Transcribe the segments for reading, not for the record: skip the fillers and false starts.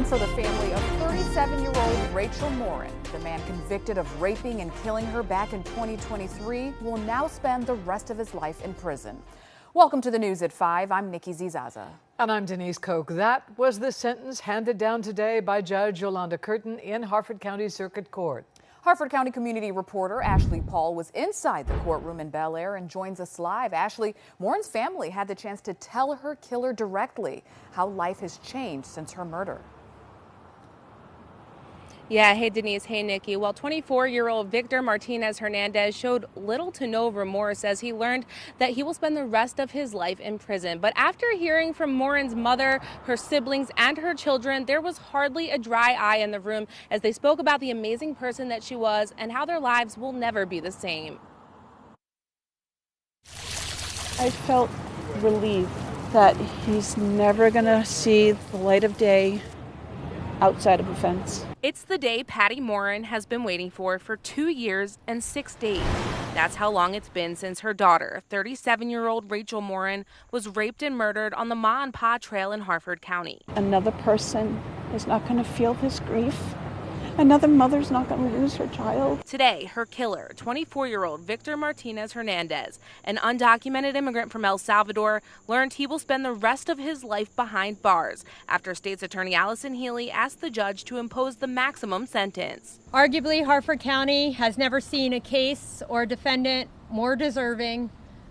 for the family of 37-year-old Rachel Morin. The man convicted of raping and killing her back in 2023 will now spend the rest of his life in prison. Welcome to the news at 5. I'm Nikki Zizaza. And I'm Denise Koch. That was the sentence handed down today by Judge Yolanda Curtin in Harford County Circuit Court. Harford County community reporter Ashley Paul was inside the courtroom in Bel Air and joins us live. Ashley, Morin's family had the chance to tell her killer directly how life has changed since her murder. Yeah, hey Denise, hey Nikki. Well, 24-year-old Victor Martinez Hernandez showed little to no remorse as he learned that he will spend the rest of his life in prison. But after hearing from Morin's mother, her siblings, and her children, there was hardly a dry eye in the room as they spoke about the amazing person that she was and how their lives will never be the same. I felt relieved that he's never going to see the light of day outside of a fence. It's the day Patty Morin has been waiting for 2 years and 6 days. That's how long it's been since her daughter, 37-year-old Rachel Morin, was raped and murdered on the Ma and Pa Trail in Harford County. Another person is not going to feel this grief. Another mother's not going to lose her child. Today, her killer, 24-year-old Victor Martinez Hernandez, an undocumented immigrant from El Salvador, learned he will spend the rest of his life behind bars after State's Attorney Allison Healy asked the judge to impose the maximum sentence. Arguably, Harford County has never seen a case or a defendant more deserving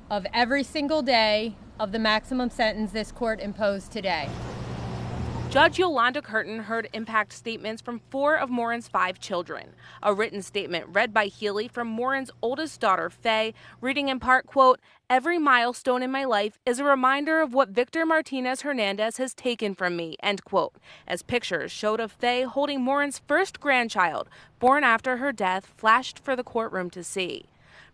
of every single day of the maximum sentence this court imposed today. Judge Yolanda Curtin heard impact statements from 4 of Morin's 5 children. A written statement read by Healy from Morin's oldest daughter, Faye, reading in part, quote, "Every milestone in my life is a reminder of what Victor Martinez Hernandez has taken from me," end quote, as pictures showed of Faye holding Morin's first grandchild, born after her death, flashed for the courtroom to see.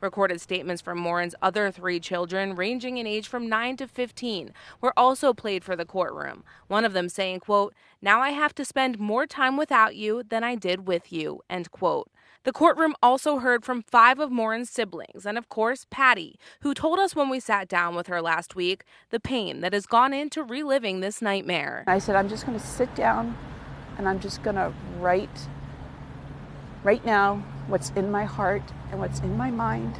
Recorded statements from Morin's other 3 children, ranging in age from 9 to 15, were also played for the courtroom. One of them saying, quote, "Now I have to spend more time without you than I did with you," end quote. The courtroom also heard from 5 of Morin's siblings and, of course, Patty, who told us when we sat down with her last week the pain that has gone into reliving this nightmare. I said, I'm just going to sit down and I'm just going to write right now what's in my heart and what's in my mind,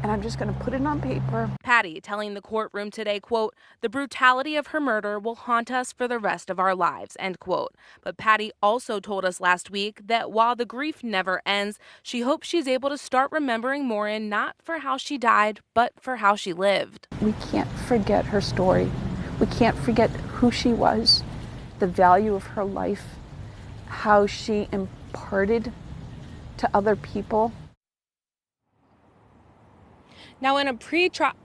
and I'm just going to put it on paper. Patty telling the courtroom today, quote, "The brutality of her murder will haunt us for the rest of our lives," end quote. But Patty also told us last week that while the grief never ends, she hopes she's able to start remembering Morin not for how she died, but for how she lived. We can't forget her story. We can't forget who she was, the value of her life, how she imparted to other people. Now, in a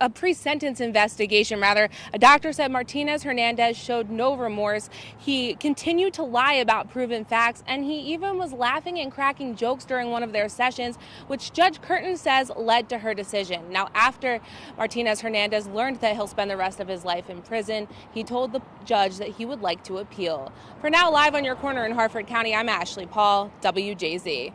pre-sentence investigation, a doctor said Martinez Hernandez showed no remorse. He continued to lie about proven facts, and he even was laughing and cracking jokes during one of their sessions, which Judge Curtin says led to her decision. Now, after Martinez Hernandez learned that he'll spend the rest of his life in prison, he told the judge that he would like to appeal. For now, live on your corner in Harford County, I'm Ashley Paul, WJZ.